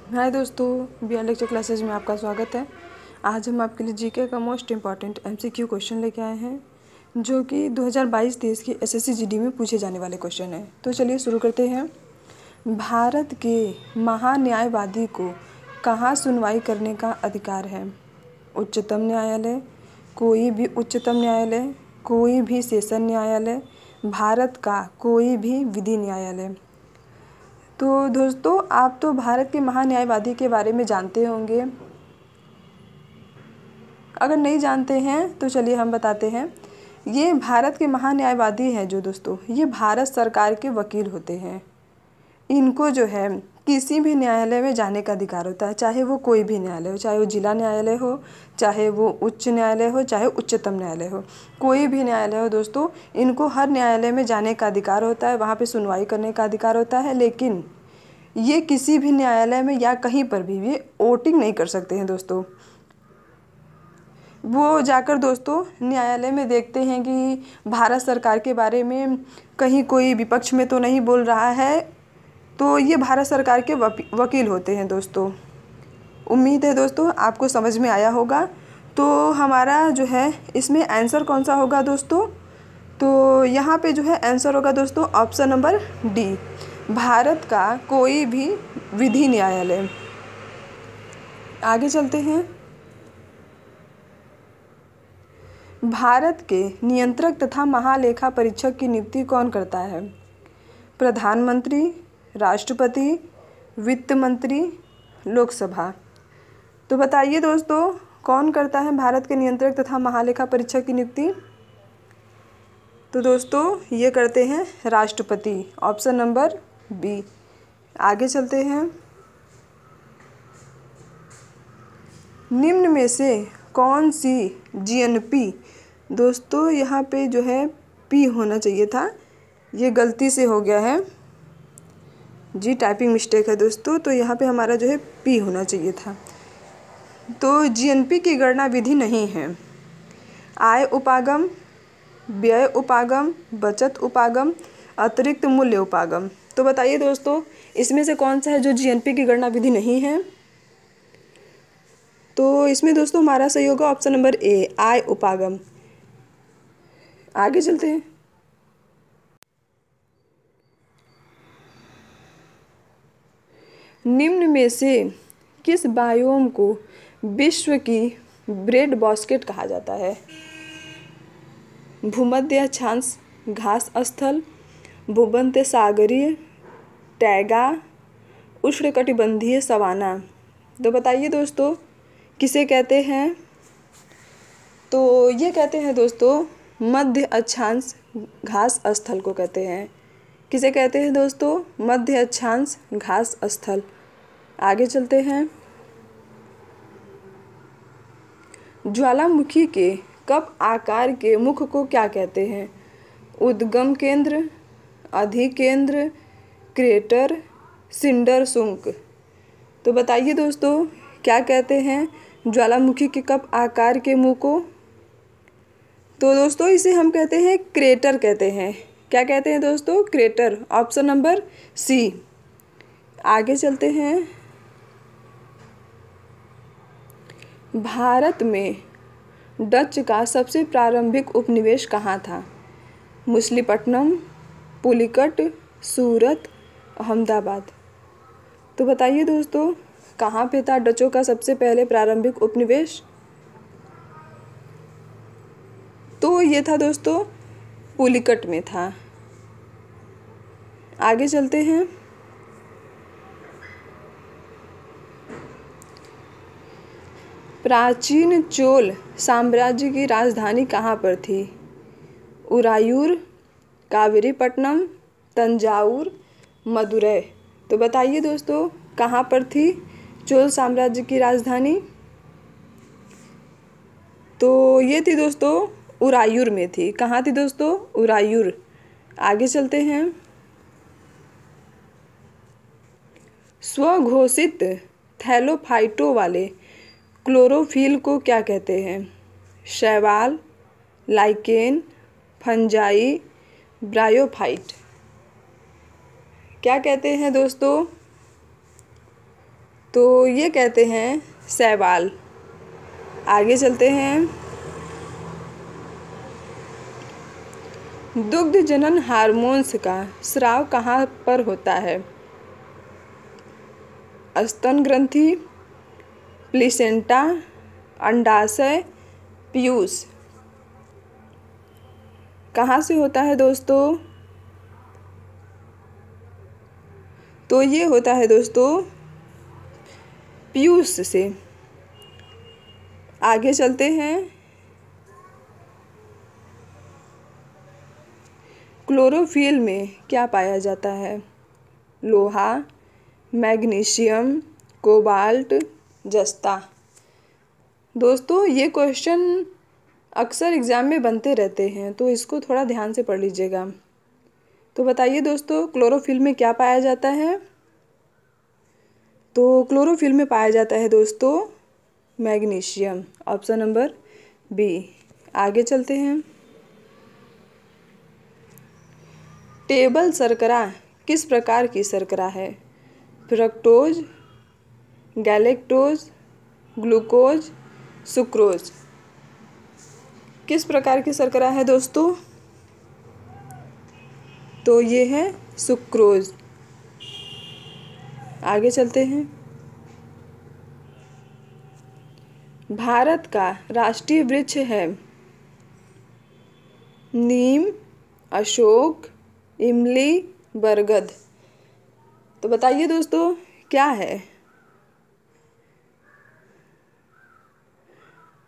हाय दोस्तों, B are lecture classes में आपका स्वागत है। आज हम आपके लिए जीके का मोस्ट इम्पॉर्टेंट एमसीक्यू क्वेश्चन लेके आए हैं, जो कि 2022-23 की एसएससी जीडी में पूछे जाने वाले क्वेश्चन हैं। तो चलिए शुरू करते हैं। भारत के महान्यायवादी को कहाँ सुनवाई करने का अधिकार है? उच्चतम न्यायालय, कोई भी उच्चतम न्यायालय, कोई भी सेशन न्यायालय, भारत का कोई भी विधि न्यायालय। तो दोस्तों, आप तो भारत के महान्यायवादी के बारे में जानते होंगे। अगर नहीं जानते हैं तो चलिए हम बताते हैं। ये भारत के महान्यायवादी हैं जो दोस्तों, ये भारत सरकार के वकील होते हैं। इनको जो है किसी भी न्यायालय में जाने का अधिकार होता है, चाहे वो कोई भी न्यायालय हो, चाहे वो जिला न्यायालय हो, चाहे वो उच्च न्यायालय हो, चाहे उच्चतम न्यायालय हो, कोई भी न्यायालय हो दोस्तों, इनको हर न्यायालय में जाने का अधिकार होता है, वहाँ पे सुनवाई करने का अधिकार होता है। लेकिन ये किसी भी न्यायालय में या कहीं पर भी ये वोटिंग नहीं कर सकते हैं दोस्तों। वो जाकर दोस्तों न्यायालय में देखते हैं कि भारत सरकार के बारे में कहीं कोई विपक्ष में तो नहीं बोल रहा है, तो ये भारत सरकार के वकील होते हैं दोस्तों। उम्मीद है दोस्तों आपको समझ में आया होगा। तो हमारा जो है इसमें आंसर कौन सा होगा दोस्तों? तो यहाँ पे जो है आंसर होगा दोस्तों ऑप्शन नंबर डी, भारत का कोई भी विधि न्यायालय। आगे चलते हैं। भारत के नियंत्रक तथा महालेखा परीक्षक की नियुक्ति कौन करता है? प्रधानमंत्री, राष्ट्रपति, वित्त मंत्री, लोकसभा। तो बताइए दोस्तों, कौन करता है भारत के नियंत्रक तथा महालेखा परीक्षक की नियुक्ति? तो दोस्तों ये करते हैं राष्ट्रपति, ऑप्शन नंबर बी। आगे चलते हैं। निम्न में से कौन सी जीएनपी, दोस्तों यहाँ पे जो है पी होना चाहिए था, ये गलती से हो गया है जी, टाइपिंग मिस्टेक है दोस्तों। तो यहाँ पे हमारा जो है पी होना चाहिए था। तो जीएनपी की गणना विधि नहीं है। आय उपागम, व्यय उपागम, बचत उपागम, अतिरिक्त मूल्य उपागम। तो बताइए दोस्तों, इसमें से कौन सा है जो जीएनपी की गणना विधि नहीं है? तो इसमें दोस्तों हमारा सही होगा ऑप्शन नंबर ए, आय उपागम। आगे चलते हैं। निम्न में से किस बायोम को विश्व की ब्रेड बास्केट कहा जाता है? भूमध्य अक्षांश घास स्थल, भूमध्य सागरीय टैगा, उष्णकटिबंधीय सवाना। तो बताइए दोस्तों किसे कहते हैं? तो ये कहते हैं दोस्तों मध्य अक्षांश घास स्थल को कहते हैं। किसे कहते हैं दोस्तों? मध्य अक्षांश घास स्थल। आगे चलते हैं। ज्वालामुखी के कप आकार के मुख को क्या कहते हैं? उद्गम केंद्र, अधिकेंद्र, क्रेटर, सिंडर सुंक। तो बताइए दोस्तों क्या कहते हैं ज्वालामुखी के कप आकार के मुंह को? तो दोस्तों इसे हम कहते हैं क्रेटर कहते हैं। क्या कहते हैं दोस्तों? Crater, option number c. आगे चलते हैं। भारत में डच का सबसे प्रारंभिक उपनिवेश कहाँ था? मछलीपट्टनम, पुलिकट, सूरत, अहमदाबाद। तो बताइए दोस्तों कहाँ पे था डचों का सबसे पहले प्रारंभिक उपनिवेश? तो ये था दोस्तों पुलिकट में था। आगे चलते हैं। प्राचीन चोल साम्राज्य की राजधानी कहाँ पर थी? उरायूर, कावेरीपट्टनम, तंजावुर, मदुरै। तो बताइए दोस्तों कहाँ पर थी चोल साम्राज्य की राजधानी? तो ये थी दोस्तों उरायूर में थी। कहाँ थी दोस्तों? उरायूर। आगे चलते हैं। स्वघोषित थैलोफाइटों वाले क्लोरोफिल को क्या कहते हैं? शैवाल, लाइकेन, फंजाई, ब्रायोफाइट। क्या कहते हैं दोस्तों? तो ये कहते हैं शैवाल। आगे चलते हैं। दुग्ध जनन हार्मोन्स का स्राव कहाँ पर होता है? स्तन ग्रंथि, प्लेसेंटा, अंडाशय, पीयूष। कहाँ से होता है दोस्तों? तो ये होता है दोस्तों पीयूष से। आगे चलते हैं। क्लोरोफिल में क्या पाया जाता है? लोहा, मैग्नीशियम, कोबाल्ट, जस्ता। दोस्तों ये क्वेश्चन अक्सर एग्ज़ाम में बनते रहते हैं, तो इसको थोड़ा ध्यान से पढ़ लीजिएगा। तो बताइए दोस्तों, क्लोरोफिल में क्या पाया जाता है? तो क्लोरोफिल में पाया जाता है दोस्तों मैग्नीशियम, ऑप्शन नंबर बी। आगे चलते हैं। टेबल शर्करा किस प्रकार की शर्करा है? Fructose, galactose, glucose, sucrose. किस प्रकार की शर्करा है दोस्तों? तो ये है सुक्रोज। आगे चलते हैं। भारत का राष्ट्रीय वृक्ष है नीम, अशोक, इमली, बरगद। तो बताइए दोस्तों क्या है?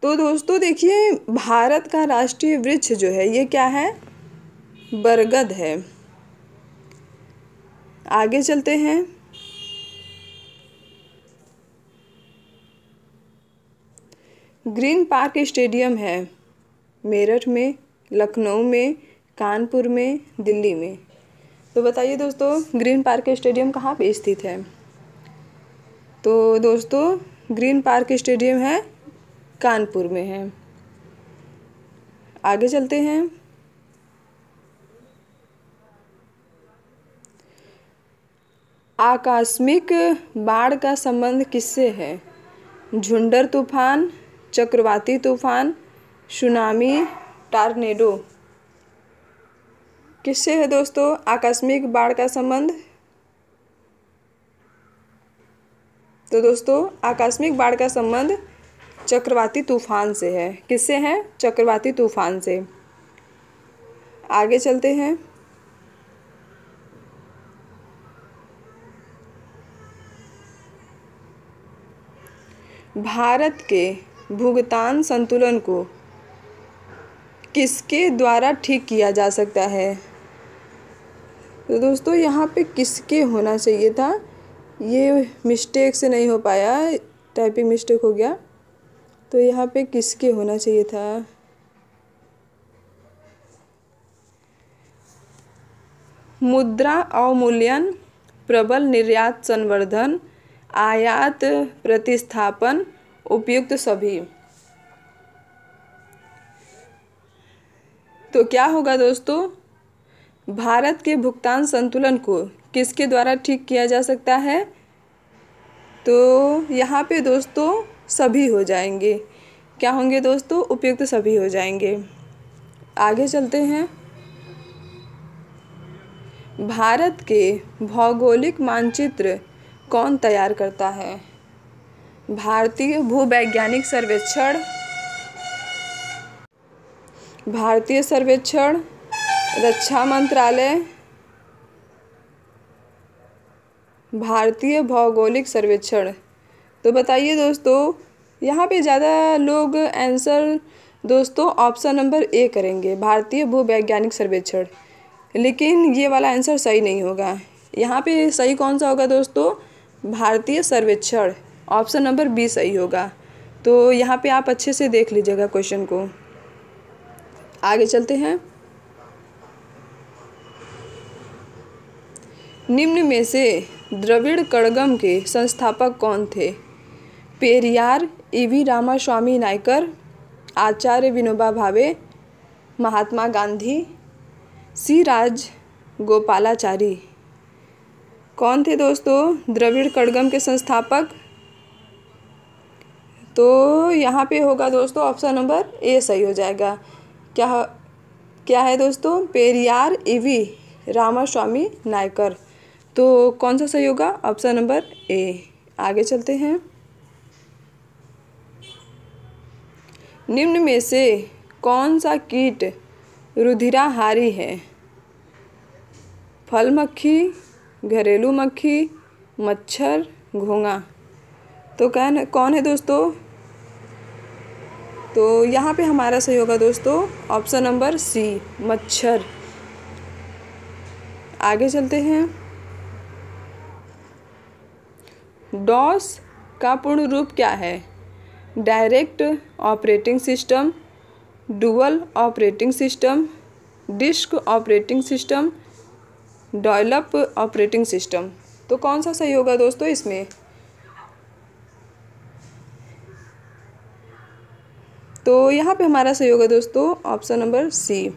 तो दोस्तों देखिए, भारत का राष्ट्रीय वृक्ष जो है ये क्या है? बरगद है। आगे चलते हैं। ग्रीन पार्क स्टेडियम है मेरठ में, लखनऊ में, कानपुर में, दिल्ली में। तो बताइए दोस्तों ग्रीन पार्क स्टेडियम कहाँ पे स्थित है? तो दोस्तों ग्रीन पार्क स्टेडियम है कानपुर में है। आगे चलते हैं। आकस्मिक बाढ़ का संबंध किससे है? झुंडर तूफान, चक्रवाती तूफान, सुनामी, टॉर्नेडो। किससे है दोस्तों आकस्मिक बाढ़ का संबंध? तो दोस्तों आकस्मिक बाढ़ का संबंध चक्रवाती तूफान से है। किससे है? चक्रवाती तूफान से। आगे चलते हैं। भारत के भुगतान संतुलन को किसके द्वारा ठीक किया जा सकता है? तो दोस्तों यहाँ पे किसके होना चाहिए था, ये मिस्टेक से नहीं हो पाया, टाइपिंग मिस्टेक हो गया। तो यहाँ पे किसके होना चाहिए था? मुद्रा अवमूल्यन, प्रबल निर्यात संवर्धन, आयात प्रतिस्थापन, उपयुक्त सभी। तो क्या होगा दोस्तों? भारत के भुगतान संतुलन को किसके द्वारा ठीक किया जा सकता है? तो यहाँ पे दोस्तों सभी हो जाएंगे। क्या होंगे दोस्तों? उपयुक्त सभी हो जाएंगे। आगे चलते हैं। भारत के भौगोलिक मानचित्र कौन तैयार करता है? भारतीय भूवैज्ञानिक सर्वेक्षण, भारतीय सर्वेक्षण, रक्षा मंत्रालय, भारतीय भौगोलिक सर्वेक्षण। तो बताइए दोस्तों, यहाँ पे ज़्यादा लोग आंसर दोस्तों ऑप्शन नंबर ए करेंगे, भारतीय भूवैज्ञानिक सर्वेक्षण। लेकिन ये वाला आंसर सही नहीं होगा। यहाँ पे सही कौन सा होगा दोस्तों? भारतीय सर्वेक्षण, ऑप्शन नंबर बी सही होगा। तो यहाँ पे आप अच्छे से देख लीजिएगा क्वेश्चन को। आगे चलते हैं। निम्न में से द्रविड़ कड़गम के संस्थापक कौन थे? पेरियार, ईवी रामास्वामी नायकर, आचार्य विनोबा भावे, महात्मा गांधी, सी राज गोपालाचारी। कौन थे दोस्तों द्रविड़ कड़गम के संस्थापक? तो यहाँ पे होगा दोस्तों ऑप्शन नंबर ए सही हो जाएगा। क्या है दोस्तों? पेरियार ईवी रामास्वामी नायकर। तो कौन सा सही होगा? Option number A. आगे चलते हैं। निम्न में से कौन सा कीट रुधिराहारी है? फल मक्खी, घरेलू मक्खी, मच्छर, घोंघा। तो कौन है दोस्तों? तो यहाँ पे हमारा सही होगा दोस्तों ऑप्शन नंबर सी, मच्छर। आगे चलते हैं। डॉस का पूर्ण रूप क्या है? Direct operating system, dual operating system, disc operating system, develop operating system. तो कौन सा सही होगा दोस्तों इसमें? तो यहाँ पे हमारा सही होगा दोस्तों option number c,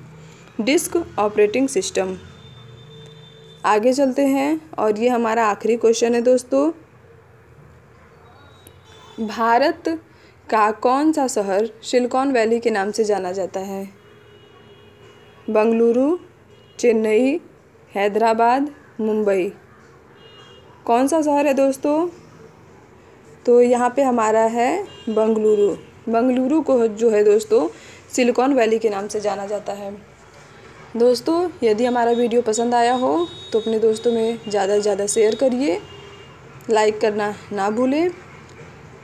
disk operating system. आगे चलते हैं और ये हमारा आखिरी क्वेश्चन है दोस्तों। भारत का कौन सा शहर सिलिकॉन वैली के नाम से जाना जाता है? बेंगलुरु, चेन्नई, हैदराबाद, मुंबई। कौन सा शहर है दोस्तों? तो यहाँ पे हमारा है बेंगलुरु। बेंगलुरु को जो है दोस्तों सिलिकॉन वैली के नाम से जाना जाता है। दोस्तों यदि हमारा वीडियो पसंद आया हो तो अपने दोस्तों में ज़्यादा से ज़्यादा शेयर करिए, लाइक करना ना भूलें।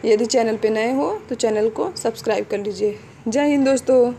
यदि चैनल पे नए हो तो चैनल को सब्सक्राइब कर लीजिए। जय हिंद दोस्तों।